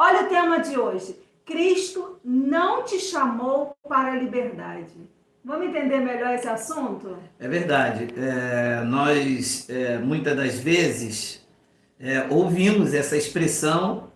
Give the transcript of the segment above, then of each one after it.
Olha o tema de hoje. Cristo não te chamou para a liberdade. Vamos entender melhor esse assunto? É verdade. Nós, muitas das vezes, ouvimos essa expressão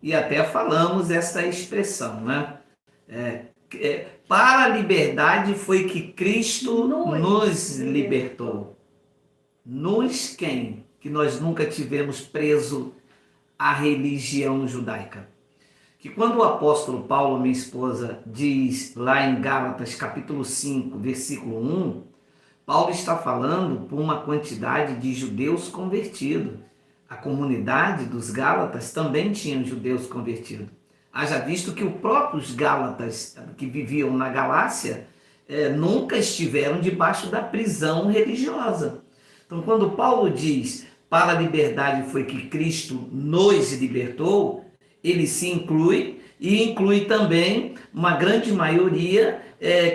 e até falamos essa expressão, né? Para a liberdade foi que Cristo nos libertou. Nos quem? Que nós nunca tivemos preso à religião judaica. Que quando o apóstolo Paulo, minha esposa, diz lá em Gálatas capítulo 5, versículo 1, Paulo está falando por uma quantidade de judeus convertidos. A comunidade dos Gálatas também tinha judeus convertidos. Haja visto que os próprios Gálatas que viviam na Galácia nunca estiveram debaixo da prisão religiosa. Então, quando Paulo diz, para a liberdade foi que Cristo nos libertou, ele se inclui e inclui também uma grande maioria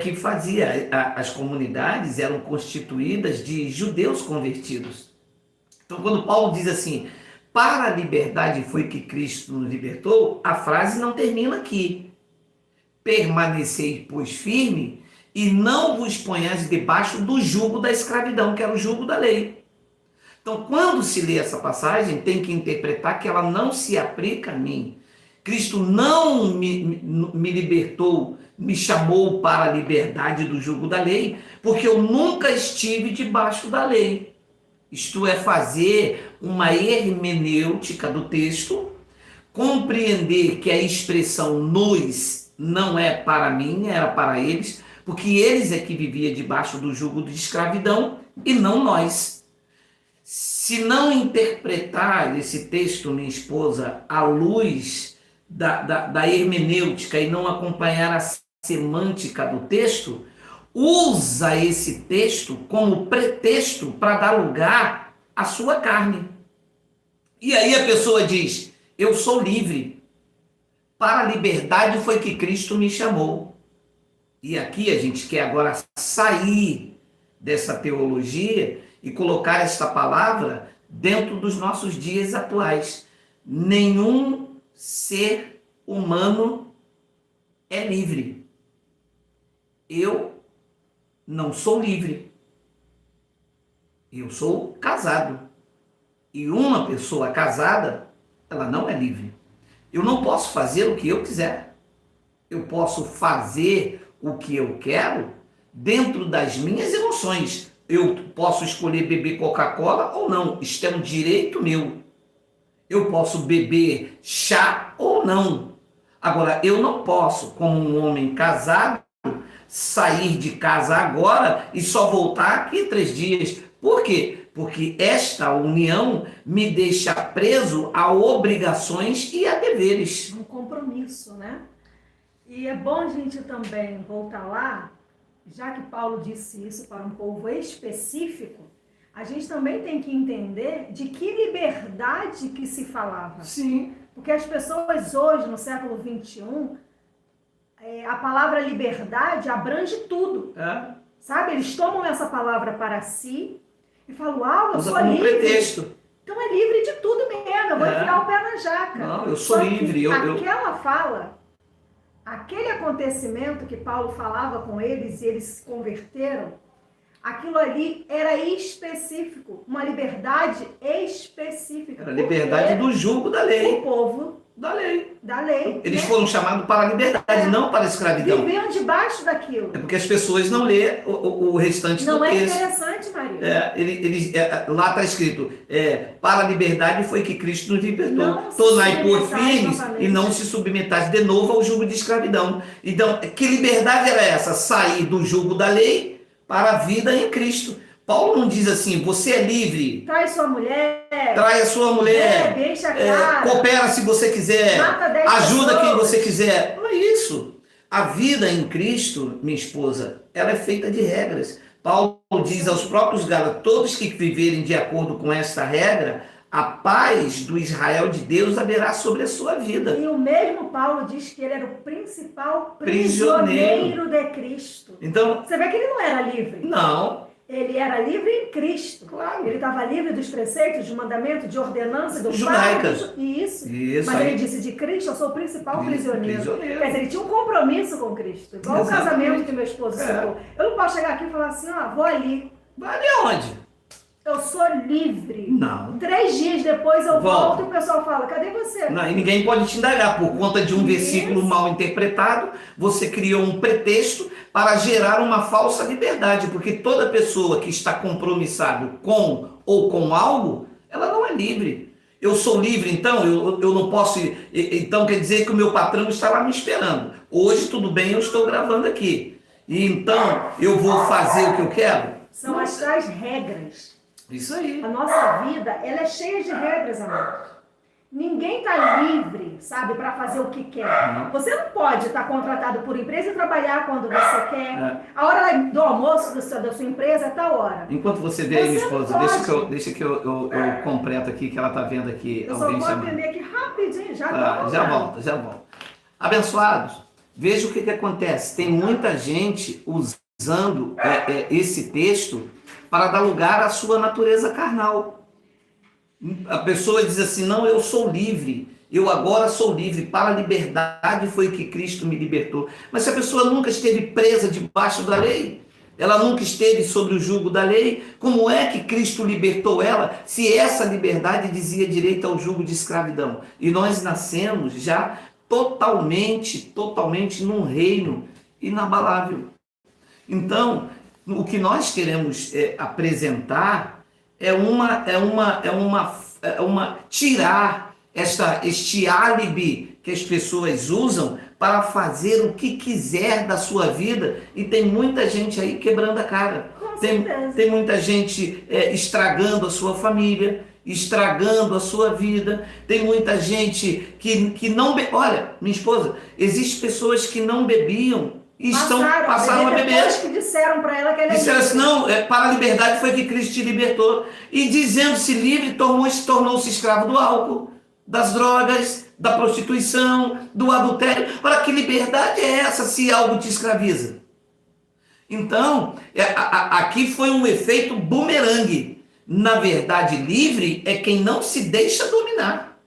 que fazia, as comunidades eram constituídas de judeus convertidos. Então, quando Paulo diz assim, para a liberdade foi que Cristo nos libertou, a frase não termina aqui. Permanecei, pois, firme e não vos ponhais debaixo do jugo da escravidão, que era o jugo da lei. Então, quando se lê essa passagem, tem que interpretar que ela não se aplica a mim. Cristo não me libertou, me chamou para a liberdade do jugo da lei, porque eu nunca estive debaixo da lei. Isto é, fazer uma hermenêutica do texto, compreender que a expressão nos não é para mim, era para eles, porque eles é que viviam debaixo do jugo de escravidão e não nós. Se não interpretar esse texto, minha esposa, à luz da hermenêutica e não acompanhar a semântica do texto, usa esse texto como pretexto para dar lugar à sua carne. E aí a pessoa diz, eu sou livre. Para a liberdade foi que Cristo me chamou. E aqui a gente quer agora sair dessa teologia e colocar esta palavra dentro dos nossos dias atuais. Nenhum ser humano é livre. Eu não sou livre. Eu sou casado. E uma pessoa casada, ela não é livre. Eu não posso fazer o que eu quiser. Eu posso fazer o que eu quero dentro das minhas emoções. Eu posso escolher beber Coca-Cola ou não. Isto é um direito meu. Eu posso beber chá ou não. Agora, eu não posso, como um homem casado, sair de casa agora e só voltar aqui 3 dias. Por quê? Porque esta união me deixa preso a obrigações e a deveres. Um compromisso, né? E é bom a gente também voltar lá, já que Paulo disse isso para um povo específico, a gente também tem que entender de que liberdade que se falava. Sim. Porque as pessoas hoje, no século XXI, a palavra liberdade abrange tudo. Sabe? Eles tomam essa palavra para si e falam, eu sou livre. Pretexto. Então é livre de tudo mesmo, eu vou enfiar o pé na jaca. Não, eu sou livre. Aquela fala, aquele acontecimento que Paulo falava com eles e eles se converteram, aquilo ali era específico, uma liberdade específica. Era a liberdade do jugo da lei. O povo da lei. Eles foram chamados para a liberdade, não para a escravidão. Viviam debaixo daquilo. É porque as pessoas não lêem o restante do texto. Não é interessante, Maria. Lá está escrito, para a liberdade foi que Cristo nos libertou. Tornai por firmes e não se submetais de novo ao jugo de escravidão. Então, que liberdade era essa? Sair do jugo da lei para a vida em Cristo. Paulo não diz assim, você é livre. Traz sua mulher. Trai a sua mulher. Deixa a cara. Coopera se você quiser. Mata 10 ajuda pessoas. Quem você quiser. Não é isso. A vida em Cristo, minha esposa, ela é feita de regras. Paulo diz aos próprios Gálatas, todos que viverem de acordo com esta regra, a paz do Israel de Deus haverá sobre a sua vida. E o mesmo Paulo diz que ele era o principal prisioneiro de Cristo. Então, você vê que ele não era livre. Não. Ele era livre em Cristo. Claro. Ele estava livre dos preceitos, de mandamento, de ordenança, do judaicas. Isso. Mas aí. ele disse, de Cristo eu sou o principal prisioneiro. Prisioneiro. Quer dizer, ele tinha um compromisso com Cristo. Igual o casamento que meu esposo citou. Eu não posso chegar aqui e falar assim, vou ali. Vai ali aonde? Eu sou livre. Não. 3 dias depois eu volto e o pessoal fala, cadê você? Não, e ninguém pode te indagar. Por conta de um versículo mal interpretado, você criou um pretexto para gerar uma falsa liberdade. Porque toda pessoa que está compromissado com ou com algo, ela não é livre. Eu sou livre, então eu não posso... Então quer dizer que o meu patrão está lá me esperando. Hoje, tudo bem, eu estou gravando aqui. E então eu vou fazer o que eu quero? São as tais regras. Isso aí. A nossa vida, ela é cheia de regras, amor. Ninguém está livre, sabe, para fazer o que quer. Você não pode estar contratado por empresa e trabalhar quando você quer. A hora do almoço da sua empresa é tal hora. Enquanto você vê aí, minha esposa, deixa que eu completo aqui, que ela está vendo aqui. Eu só vou atender aqui rapidinho, já volta. Abençoados, veja o que acontece. Tem muita gente usando esse texto para dar lugar à sua natureza carnal. A pessoa diz assim, não, eu sou livre, eu agora sou livre, para a liberdade foi que Cristo me libertou. Mas se a pessoa nunca esteve presa debaixo da lei, ela nunca esteve sobre o jugo da lei, como é que Cristo libertou ela, se essa liberdade dizia direito ao jugo de escravidão? E nós nascemos já totalmente num reino inabalável. Então, o que nós queremos apresentar é tirar este álibi que as pessoas usam para fazer o que quiser da sua vida, e tem muita gente aí quebrando a cara. Tem muita gente estragando a sua família, estragando a sua vida. Tem muita gente que não bebe. Olha, minha esposa, existem pessoas que não bebiam e passaram a beber. Depois que disseram para ela que ela disseram assim, não, para a liberdade foi que Cristo te libertou. E dizendo-se livre, tornou-se escravo do álcool, das drogas, da prostituição, do adultério. Ora, que liberdade é essa se algo te escraviza? Então, aqui foi um efeito bumerangue. Na verdade, livre é quem não se deixa dominar.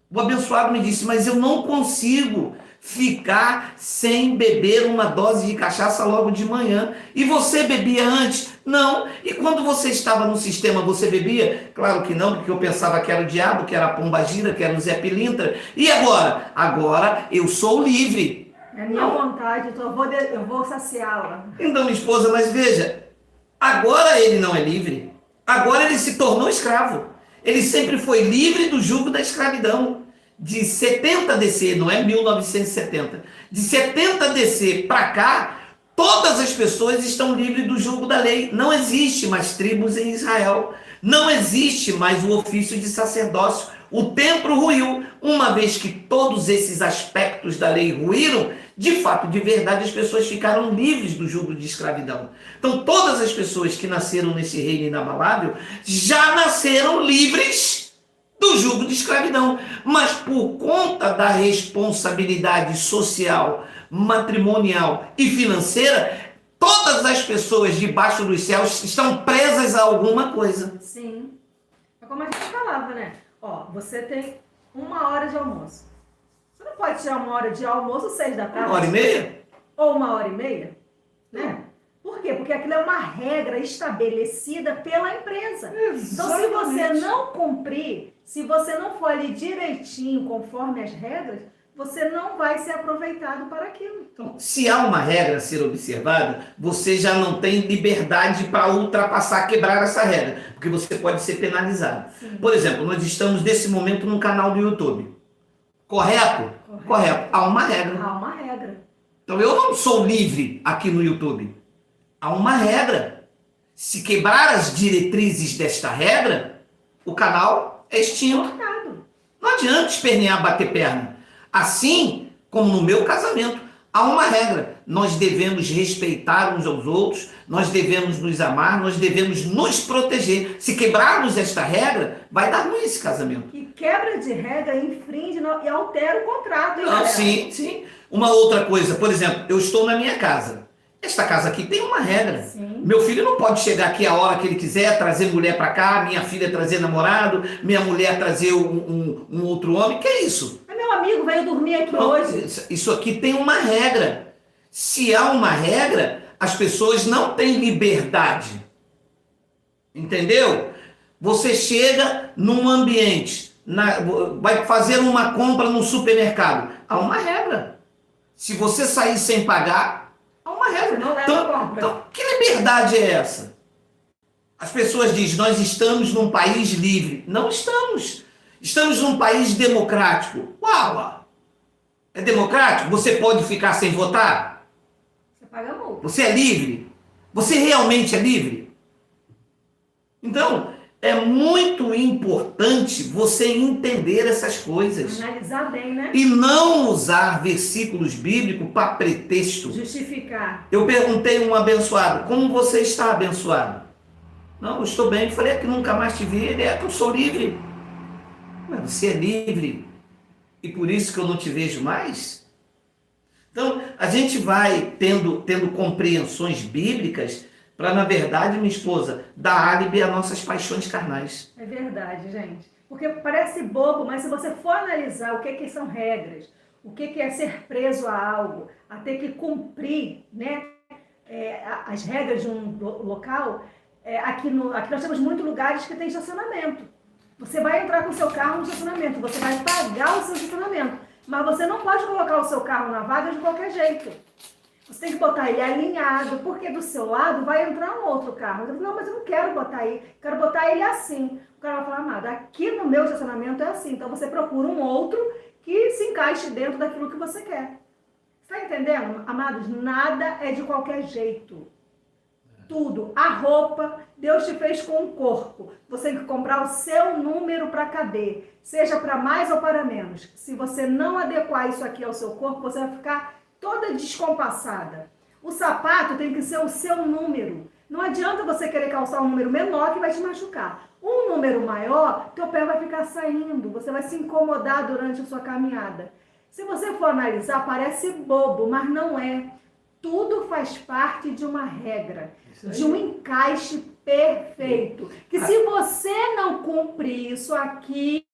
O abençoado me disse, mas eu não consigo ficar sem beber uma dose de cachaça logo de manhã. E você bebia antes? Não. E quando você estava no sistema, você bebia? Claro que não, porque eu pensava que era o diabo, que era a pombagira, que era o Zé Pilintra. E agora? Agora eu sou livre. É minha vontade, então eu vou saciá-la. Então, minha esposa, mas veja, agora ele não é livre. Agora ele se tornou escravo. Ele sempre foi livre do jugo da escravidão. De 70 DC, não é 1970, de 70 DC para cá, todas as pessoas estão livres do jugo da lei. Não existe mais tribos em Israel. Não existe mais o ofício de sacerdócio. O templo ruiu. Uma vez que todos esses aspectos da lei ruíram, de fato, de verdade, as pessoas ficaram livres do jugo de escravidão. Então, todas as pessoas que nasceram nesse reino inabalável já nasceram livres do jugo de escravidão, mas por conta da responsabilidade social, matrimonial e financeira, todas as pessoas debaixo dos céus estão presas a alguma coisa. Sim. É como a gente falava, né? Ó, você tem 1 hora de almoço. Você não pode tirar 1 hora de almoço 6 da tarde. 1h30? Ou 1h30, né? Por quê? Porque aquilo é uma regra estabelecida pela empresa. Exatamente. Então, se você não cumprir, se você não for ali direitinho, conforme as regras, você não vai ser aproveitado para aquilo. Então, se há uma regra a ser observada, você já não tem liberdade para ultrapassar, quebrar essa regra, porque você pode ser penalizado. Sim. Por exemplo, nós estamos nesse momento num canal do YouTube. Correto? Correto. Há uma regra. Há uma regra. Então, eu não sou livre aqui no YouTube. Há uma regra. Se quebrar as diretrizes desta regra, o canal é extinto. Não adianta espernear, bater perna. Assim como no meu casamento, há uma regra. Nós devemos respeitar uns aos outros, nós devemos nos amar, nós devemos nos proteger. Se quebrarmos esta regra, vai dar ruim esse casamento. E quebra de regra infringe e altera o contrato. Hein, Não, sim. Uma outra coisa, por exemplo, eu estou na minha casa. Esta casa aqui tem uma regra. Sim. Meu filho não pode chegar aqui a hora que ele quiser, trazer mulher para cá, minha filha trazer namorado, minha mulher trazer um outro homem. Que é isso? É meu amigo, veio dormir aqui hoje. Isso aqui tem uma regra. Se há uma regra, as pessoas não têm liberdade. Entendeu? Você chega num ambiente, vai fazer uma compra num supermercado. Há uma regra. Se você sair sem pagar, há uma regra. Não leva compra. Então, que liberdade é essa? As pessoas dizem, nós estamos num país livre. Não estamos. Estamos num país democrático. Uau! É democrático? Você pode ficar sem votar? Você paga multa. Você é livre? Você realmente é livre? Então, é muito importante você entender essas coisas. Analisar bem, né? E não usar versículos bíblicos para pretexto. Justificar. Eu perguntei a um abençoado, como você está abençoado? Não, eu estou bem. Eu falei, é que nunca mais te vi. Ele é que eu sou livre. Mas você é livre e por isso que eu não te vejo mais? Então, a gente vai tendo compreensões bíblicas para, na verdade, minha esposa, dar álibi às nossas paixões carnais. É verdade, gente. Porque parece bobo, mas se você for analisar o que são regras, o que é ser preso a algo, a ter que cumprir, né, as regras de um local, aqui nós temos muitos lugares que tem estacionamento. Você vai entrar com o seu carro no estacionamento, você vai pagar o seu estacionamento, mas você não pode colocar o seu carro na vaga de qualquer jeito. Você tem que botar ele alinhado, porque do seu lado vai entrar um outro carro. Eu falo, não, mas eu não quero botar aí, quero botar ele assim. O cara vai falar, amado, aqui no meu estacionamento é assim, então você procura um outro que se encaixe dentro daquilo que você quer. Você está entendendo? Amados, nada é de qualquer jeito. Tudo. A roupa, Deus te fez com um corpo. Você tem que comprar o seu número para caber, seja para mais ou para menos. Se você não adequar isso aqui ao seu corpo, você vai ficar toda descompassada. O sapato tem que ser o seu número. Não adianta você querer calçar um número menor que vai te machucar. Um número maior, teu pé vai ficar saindo, você vai se incomodar durante a sua caminhada. Se você for analisar, parece bobo, mas não é. Tudo faz parte de uma regra, de um encaixe perfeito. Que se você não cumprir isso aqui,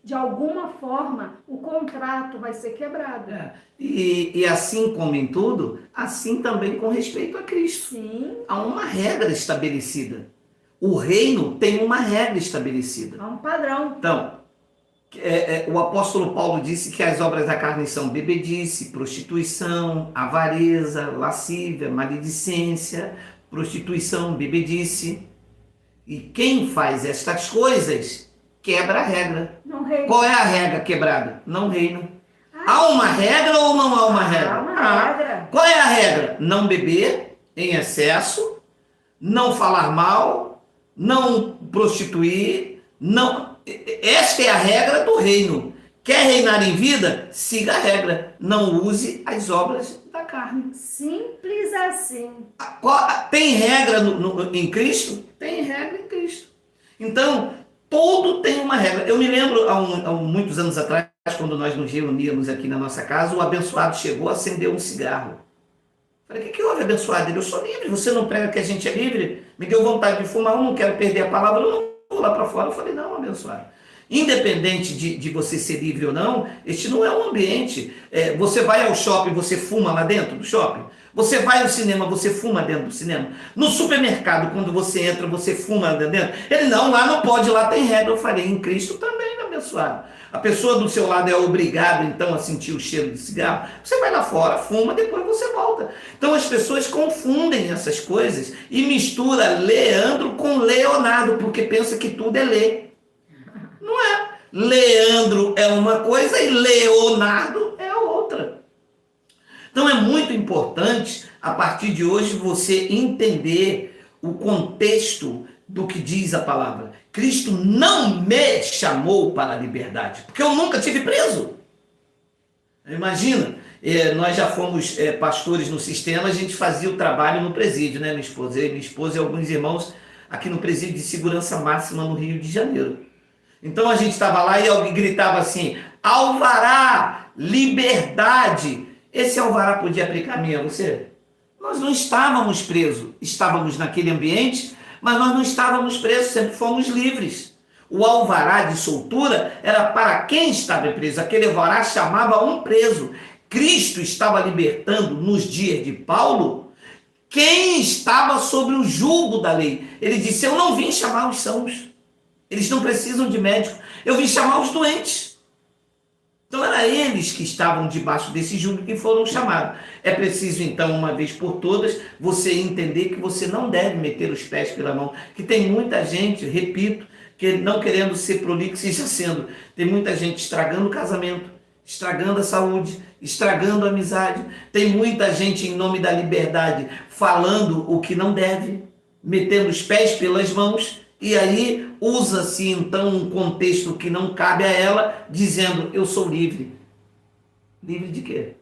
de alguma forma, o contrato vai ser quebrado. E assim como em tudo, assim também com respeito a Cristo. Sim. Há uma regra estabelecida. O reino tem uma regra estabelecida. Há um padrão. Então, o apóstolo Paulo disse que as obras da carne são bebedice, prostituição, avareza, lascívia, maledicência, prostituição, bebedice. E quem faz estas coisas quebra a regra. Não reina. Qual é a regra quebrada? Não reino. Há uma regra ou não há uma regra? Há uma regra. Qual é a regra? Não beber em excesso, não falar mal, não prostituir, não. Esta é a regra do reino. Quer reinar em vida? Siga a regra. Não use as obras da carne. Simples assim. Tem regra em Cristo? Tem regra em Cristo. Então, tudo tem uma regra. Eu me lembro, há muitos anos atrás, quando nós nos reuníamos aqui na nossa casa, o abençoado chegou a acender um cigarro. Falei, o que houve, abençoado? Ele, eu sou livre, você não prega que a gente é livre? Me deu vontade de fumar, eu não quero perder a palavra, eu não vou lá para fora. Eu falei, não, abençoado. Independente de você ser livre ou não, este não é um ambiente. Você vai ao shopping, você fuma lá dentro do shopping? Você vai ao cinema, você fuma dentro do cinema? No supermercado, quando você entra, você fuma dentro? Ele, não, lá não pode, lá tem regra. Eu falei, em Cristo também, abençoado. A pessoa do seu lado é obrigada, então, a sentir o cheiro de cigarro. Você vai lá fora, fuma, depois você volta. Então, as pessoas confundem essas coisas e mistura Leandro com Leonardo, porque pensa que tudo é Lê. Não é. Leandro é uma coisa e Leonardo é outra. Então, é muito importante, a partir de hoje, você entender o contexto do que diz a palavra. Cristo não me chamou para a liberdade, porque eu nunca tive preso. Imagina, nós já fomos pastores no sistema, a gente fazia o trabalho no presídio, né, minha esposa? Minha esposa e alguns irmãos aqui no presídio de segurança máxima no Rio de Janeiro. Então a gente estava lá e alguém gritava assim, alvará, liberdade. Esse alvará podia aplicar a mim, a você? Nós não estávamos presos, estávamos naquele ambiente, mas nós não estávamos presos, sempre fomos livres. O alvará de soltura era para quem estava preso, aquele alvará chamava um preso. Cristo estava libertando nos dias de Paulo quem estava sobre o jugo da lei. Ele disse: eu não vim chamar os sãos, eles não precisam de médico, eu vim chamar os doentes. Então eram eles que estavam debaixo desse jugo que foram chamados. É preciso então, uma vez por todas, você entender que você não deve meter os pés pela mão, que tem muita gente, repito, que não querendo ser prolixo e já sendo, tem muita gente estragando o casamento, estragando a saúde, estragando a amizade, tem muita gente em nome da liberdade falando o que não deve, metendo os pés pelas mãos, e aí usa-se então um contexto que não cabe a ela, dizendo: eu sou livre. Livre de quê?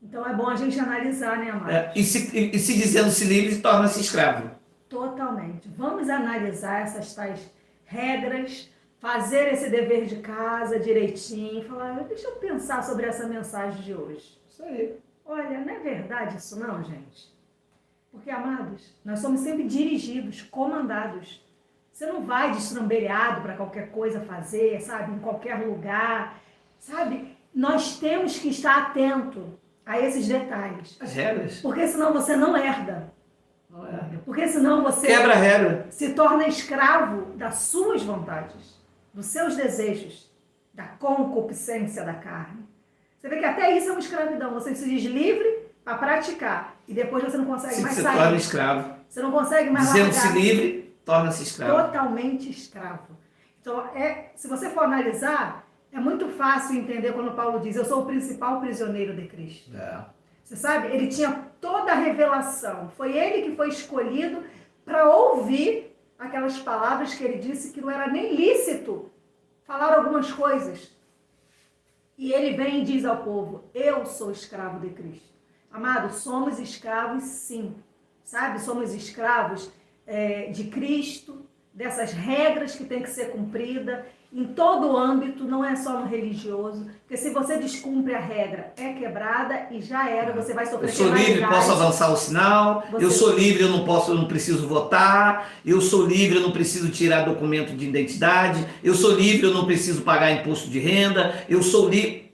Então é bom a gente analisar, né, amado? E se dizendo-se livre, torna-se escravo. Totalmente. Vamos analisar essas tais regras, fazer esse dever de casa direitinho, falar: deixa eu pensar sobre essa mensagem de hoje. Isso aí. Olha, não é verdade isso não, gente? Porque, amados, nós somos sempre dirigidos, comandados. Você não vai destrambelhado para qualquer coisa fazer, sabe? Em qualquer lugar, sabe? Nós temos que estar atento a esses detalhes. As regras. Porque senão você não herda. Não é. Porque senão você Quebra a regra. se torna escravo das suas vontades, dos seus desejos, da concupiscência da carne. Você vê que até isso é uma escravidão. Você se diz livre para praticar e depois você não consegue mais Se sair. torna escravo. Você não consegue mais Dizendo-se largar. livre, torna-se escravo. Totalmente escravo. Então, se você for analisar, é muito fácil entender quando Paulo diz: eu sou o principal prisioneiro de Cristo. Você sabe? Ele tinha toda a revelação. Foi ele que foi escolhido para ouvir aquelas palavras que ele disse que não era nem lícito falar algumas coisas. E ele vem e diz ao povo: eu sou escravo de Cristo. Amado, somos escravos sim. Sabe? Somos escravos de Cristo, dessas regras que tem que ser cumprida em todo o âmbito, não é só no religioso, porque se você descumpre a regra, é quebrada e já era, você vai sofrer. Eu sou livre, posso avançar o sinal. Eu sou livre, eu não preciso votar. Eu sou livre, eu não preciso tirar documento de identidade. Eu sou livre, eu não preciso pagar imposto de renda. Eu sou livre.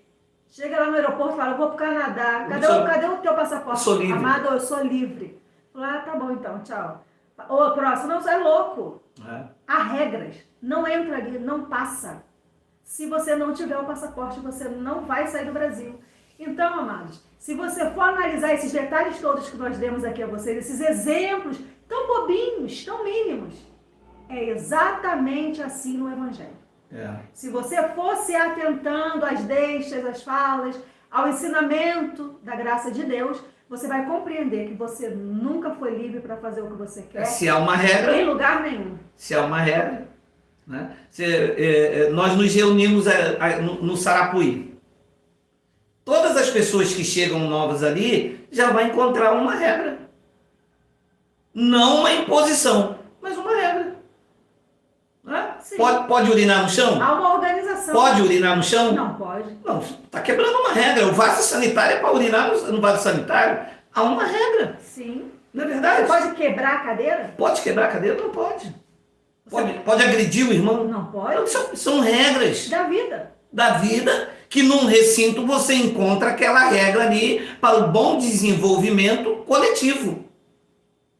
Chega lá no aeroporto e fala: eu vou para o Canadá. Cadê o teu passaporte? Eu sou livre. Amado, eu sou livre. Fala: tá bom então, tchau. Ô, próximo, não, você é louco. Há regras. Não entra ali, não passa. Se você não tiver o passaporte, você não vai sair do Brasil. Então, amados, se você for analisar esses detalhes todos que nós demos aqui a vocês, esses exemplos tão bobinhos, tão mínimos, é exatamente assim no Evangelho. Se você for se atentando às deixas, às falas, ao ensinamento da graça de Deus, você vai compreender que você nunca foi livre para fazer o que você quer. Se há uma regra. Em lugar nenhum. Se há uma regra. Né? Nós nos reunimos no Sarapuí. Todas as pessoas que chegam novas ali já vão encontrar uma regra. Não uma imposição, mas uma regra. Né? Pode urinar no chão? Há uma organização. Pode urinar no chão? Não pode. Não, está quebrando uma regra. O vaso sanitário é para urinar no vaso sanitário. Há uma regra. Sim. Não é verdade? Você pode quebrar a cadeira? Pode quebrar a cadeira? Não pode. Pode agredir o irmão? Não pode. São regras Da vida. Da vida, que num recinto você encontra aquela regra ali para o bom desenvolvimento coletivo.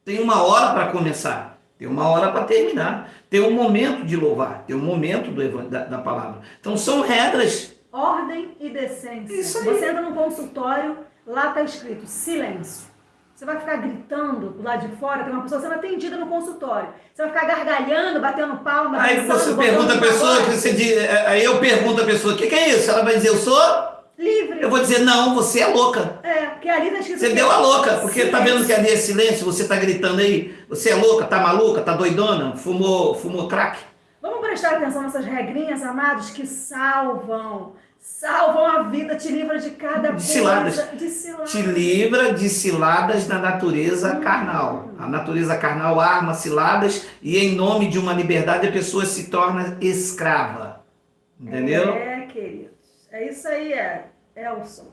Tem uma hora para começar, tem uma hora para terminar, tem um momento de louvar, tem um momento da palavra. Então são regras. Ordem e decência. Isso aí. Você entra num consultório, lá está escrito silêncio. Você vai ficar gritando do lado de fora, tem uma pessoa sendo atendida no consultório. Você vai ficar gargalhando, batendo palma. Aí você pergunta a pessoa, aí eu pergunto a pessoa: o que é isso? Ela vai dizer: eu sou livre. Eu vou dizer: não, você é louca. Porque ali está escrito. Você deu a louca, porque está vendo que ali é silêncio, você está gritando aí. Você é louca, está maluca, está doidona, fumou crack. Vamos prestar atenção nessas regrinhas, amados, que salvam a vida, te livra de cada coisa. Ciladas. De ciladas. Te livra de ciladas da natureza carnal. A natureza carnal arma ciladas e em nome de uma liberdade a pessoa se torna escrava. Entendeu? Queridos. É isso aí, Elson.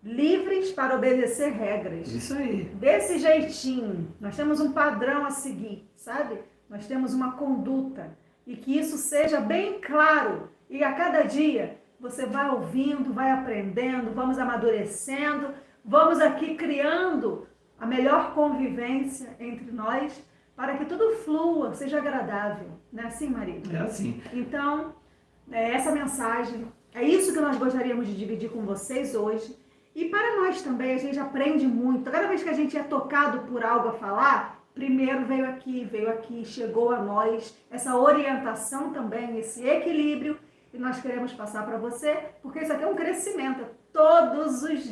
livres para obedecer regras. Isso aí. Desse jeitinho, nós temos um padrão a seguir, sabe? Nós temos uma conduta e que isso seja bem claro. E a cada dia você vai ouvindo, vai aprendendo, vamos amadurecendo, vamos aqui criando a melhor convivência entre nós para que tudo flua, seja agradável. Não é assim, Maria? É assim. Então, essa mensagem, é isso que nós gostaríamos de dividir com vocês hoje. E para nós também, a gente aprende muito. Cada vez que a gente é tocado por algo a falar, primeiro veio aqui, chegou a nós essa orientação também, esse equilíbrio, e nós queremos passar para você, porque isso aqui é um crescimento todos os dias.